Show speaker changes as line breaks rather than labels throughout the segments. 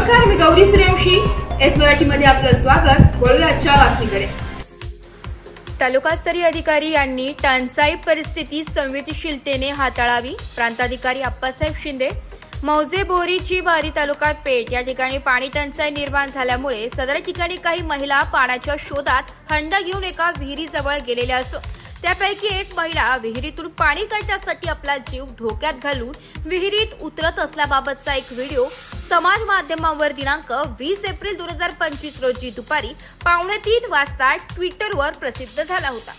नमस्कार, मी गौरी सूर्यवंशी. एस मराठीमध्ये आपलं स्वागत. वळूया आजच्या बातमीकडे.
तालुकास्तरीय अधिकारी यांनी टंचाई परिस्थिती संवेदनशीलतेने हाताळावी. प्रांताधिकारी अप्पासाहेब शिंदे. मौजे बोरीची बारी तालुक्यात पेठ या ठिकाणी पाणी टंचाई निर्माण झाल्यामुळे सदर ठिकाणी काही महिला पाण्याच्या शोधात हंडा घेऊन एका विहिरीजवळ गेलेल्या असून त्यापैकी एक महिला विहिरीतून पाणी काढण्यासाठी आपला जीव धोक्यात घालून विहिरीत उतरत असल्याबाबतचा एक व्हिडिओ समाज माध्यमांवर दिनांक 20 एप्रिल 2025 रोजी दुपारी 2:45 वाजता ट्विटरवर प्रसिद्ध झाला होता.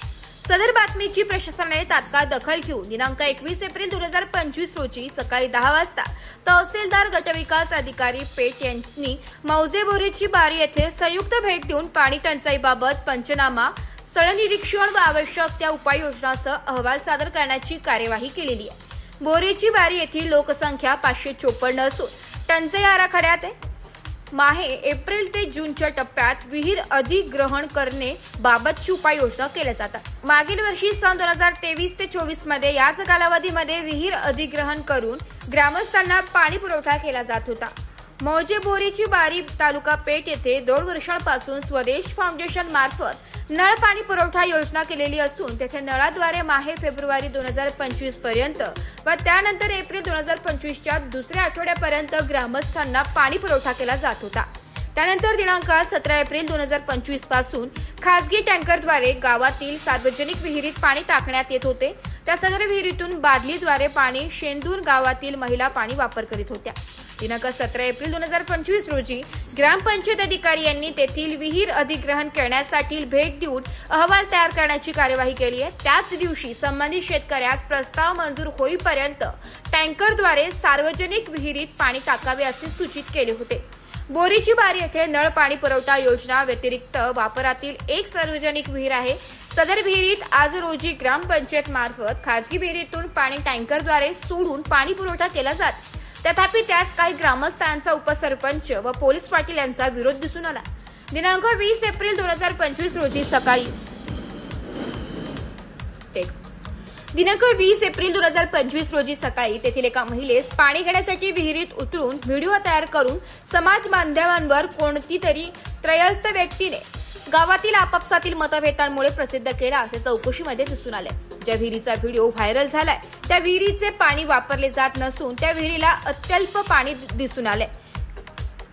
सदर बातमीची प्रशासनाने तात्काळ दखल घेऊन दिनांक 21 एप्रिल 2025 रोजी सकाळी 10 वाजता तहसीलदार गटविकास अधिकारी पेठ यांनी मौजे बोरीची बारी येथे संयुक्त भेट देऊन पाणी टंचाईबाबत पंचनामा, स्थळ निरीक्षण व आवश्यक त्या उपाययोजनांसह अहवाल सादर करण्याची कार्यवाही केलेली आहे. बोरीची बारी येथील लोकसंख्या 554 असून टंचाई आराखड्यात माहे एप्रिल ते जूनच्या टप्प्यात विहीर अधिग्रहण करणे बाबतची उपाययोजना केल्या जातात. मागील वर्षी सन 2023 ते 24 मध्ये याच कालावधीमध्ये विहीर अधिग्रहण करून ग्रामस्थांना पाणी पुरवठा केला जात होता. मौजे बोरीची बारी तालुका पेठ येथे 2 वर्षांपासून स्वदेश फाउंडेशन मार्फत नळ पाणी पुरवठा योजना केलेली असून तेथे नळाद्वारे माहे फेब्रुवारी 2025 पर्यंत व त्यानंतर एप्रिल 2025 च्या दुसऱ्या आठवड्यापर्यंत ग्रामस्थांना पाणी पुरवठा केला जात होता. त्यानंतर दिनांक 17 एप्रिल 2025 पासून खासगी टँकरद्वारे गावातील सार्वजनिक विहिरीत पाणी टाकण्यात येत होते. त्या सदर विहिरीतून बादलीद्वारे पाणी शेंदूर गावातील महिला पाणी वापर करीत होत्या. दिनांक 17 एप्रिल 2025 रोजी ग्रामपंचायत अधिकारी यांनी तेथील विहीर अधिग्रहण करण्यासाठी भेट देऊन अहवाल तयार करण्याची कार्यवाही केली आहे. त्याच दिवशी संबंधित शेतकऱ्यास प्रस्ताव मंजूर होईपर्यंत टँकरद्वारे सार्वजनिक विहिरीत पाणी टाकावे असे सूचित केले होते. बोरीची बारी येथे नळ पाणी पुरवठा योजना व्यतिरिक्त वापरातील एक सार्वजनिक विहीर आहे. सदर विहिरीत आज रोजी ग्रामपंचायत मार्फत खासगी विहिरीतून पाणी टँकरद्वारे सोडून पाणी पुरवठा केला जात. तथापि त्यास काही ग्रामस्थांचा उपसरपंच व पोलीस पाटील यांचा विरोध दिसून आला. दिनांक 20 एप्रिल 2025 रोजी सकाळी तेथील एका महिलेस पाणी घेण्यासाठी विहिरीत उतरून व्हिडिओ तयार करून समाज माध्यमांवर कोणतीतरी त्रयस्थ व्यक्तीने गावातील आपापसातील मतभेदांमुळे प्रसिद्ध केला असे चौकशीमध्ये दिसून आले. ज्या विहिरीचा व्हिडिओ व्हायरल झालाय त्या विहिरीचे पाणी वापरले जात नसून त्या विहिरीला अत्यल्प पाणी दिसून आले.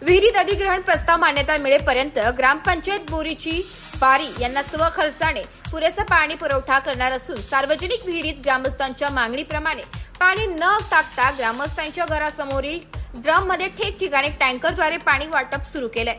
विहिरीत अधिग्रहण प्रस्ताव मान्यता मिळेपर्यंत ग्रामपंचायत बोरीची बारी यांना स्वखर्चाने पुरेसा पाणी पुरवठा करणार असून सार्वजनिक विहिरीत ग्रामस्थांच्या मागणीप्रमाणे पाणी न टाकता ग्रामस्थांच्या घरासमोरील ड्रममध्ये ठिकठिकाणी टँकरद्वारे पाणी वाटप सुरू केलंय.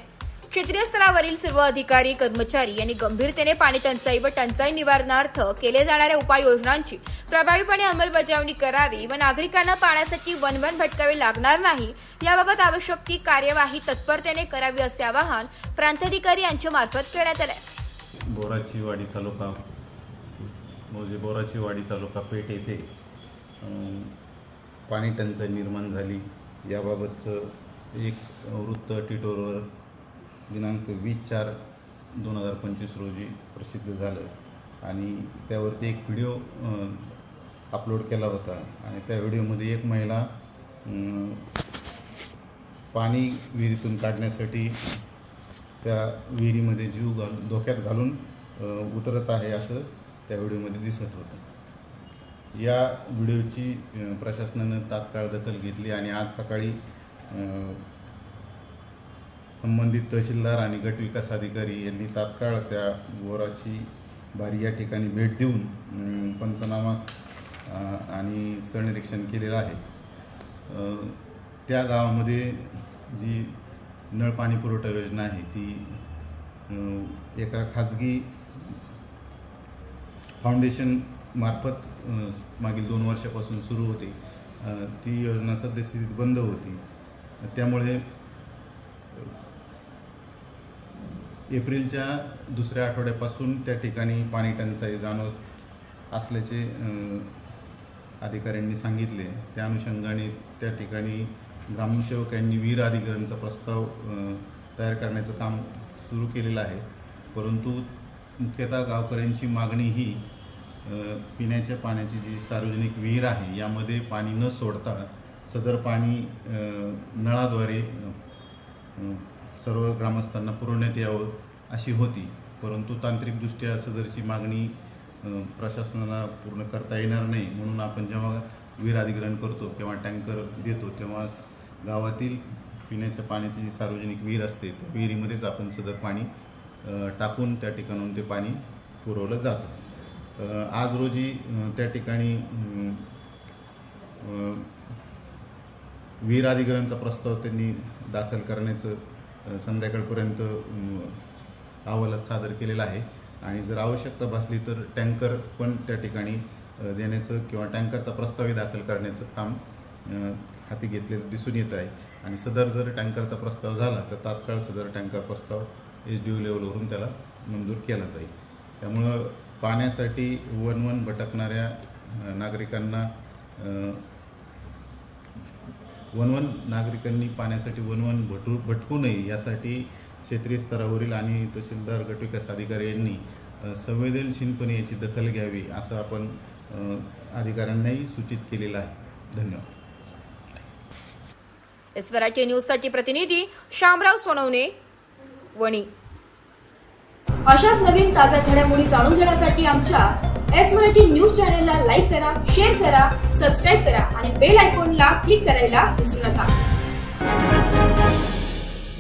क्षेत्रीय स्तरावरील सर्व अधिकारी कर्मचारी यांनी गंभीरतेने पाणी टंचाई व टंचाई निवारणार्थ केले जाणाऱ्या उपाययोजनांची प्रभावीपणे अंमलबजावणी करावी व नागरिकांना पाण्यासाठी वनवन भटकावे लागणार नाही याबाबत आवश्यक ती कार्यवाही तत्परतेने करावी असे आवाहन प्रांताधिकारी यांच्या मार्फत करण्यात आले.
बोराची वाडी तालुका मौजे बोराची वाडी तालुका पेठ येथे पाणी टंचाई निर्माण झाली याबाबतचं एक वृत्त ट्विटरवर दिनांक 20/4/2025 रोजी प्रसिद्ध झालं आणि त्यावरती एक व्हिडिओ अपलोड केला होता आणि त्या व्हिडिओमध्ये एक महिला पाणी विहिरीतून काढण्यासाठी त्या विहिरीमध्ये जीव धोक्यात घालून उतरत आहे असं त्या व्हिडिओमध्ये दिसत होतं. या व्हिडिओची प्रशासनानं तात्काळ दखल घेतली आणि आज सकाळी संबंधित तहसीलदार आणि गटविकास अधिकारी यांनी तात्काळ त्या बोराची बारी या ठिकाणी भेट देऊन पंचनामा आणि स्थळ निरीक्षण केलेलं आहे. त्या गावामध्ये जी नळ पाणी पुरवठा योजना आहे ती एका खाजगी फाउंडेशन मार्फत मागील 2 वर्षापासून सुरू होती. ती योजना सद्यस्थितीत बंद होती. त्यामुळे एप्रिलच्या दुसऱ्या आठवड्यापासून त्या ठिकाणी पाणी टंचाई जाणवत असल्याचे अधिकाऱ्यांनी सांगितले. त्या अनुषंगाने त्या ठिकाणी ग्रामसेवक यांनी विहीर अधिग्रहणाचा प्रस्ताव तयार करण्याचं काम सुरू केलेलं आहे. परंतु मुख्यतः गावकऱ्यांची मागणी ही पिण्याच्या पाण्याची जी सार्वजनिक विहीर आहे यामध्ये पाणी न सोडता सदर पाणी नळाद्वारे सर्व ग्रामस्थांना पुरवण्यात यावं अशी होती, परंतु तांत्रिकदृष्ट्या सदरची मागणी प्रशासनाला पूर्ण करता येणार नाही, म्हणून आपण जेव्हा विहीर अधिग्रहण करतो किंवा टँकर देतो तेव्हा गावातील पिण्याच्या पाण्याची जी सार्वजनिक विहीर असते त्या विहिरीमध्येच आपण सदर पाणी टाकून त्या ठिकाणाहून ते पाणी पुरवलं जातं। आज रोजी त्या ठिकाणी विहीर अधिग्रहणाचा प्रस्ताव त्यांनी दाखल करण्याचं संध्याकाळपर्यंत अहवालात सादर केलेला आहे आणि जर आवश्यकता भासली तर टँकर पण त्या ठिकाणी देण्याचं किंवा टँकरचा प्रस्तावही दाखल करण्याचं काम हाती घेतलेलं दिसून येत आहे आणि सदर जर टँकरचा प्रस्ताव झाला तर तात्काळ सदर टँकर प्रस्ताव SDO लेवलवरून त्याला मंजूर केला जाईल। त्यामुळं पाण्यासाठी वन भटकणाऱ्या नागरिकांना नागरिकांनी पाण्यासाठी वन भटकू नये यासाठी क्षेत्रीय स्तरावरील आणि तहसीलदार गटविकास अधिकारी यांनी संवेदनशीलपणे याची दखल घ्यावी असं आपण अधिकाऱ्यांनाही सूचित केलेलं आहे। धन्यवाद।
एस मराठी न्यूजसाठी प्रतिनिधी शामराव सोनवणे, वणी।
अशाच नवीन ताज्या घडामोडी जाणून घेण्यासाठी आमच्या एस मराठी न्यूज चॅनलला लाईक करा, शेअर करा, सबस्क्राईब करा आणि बेल आयकॉनला क्लिक करायला विसरू नका।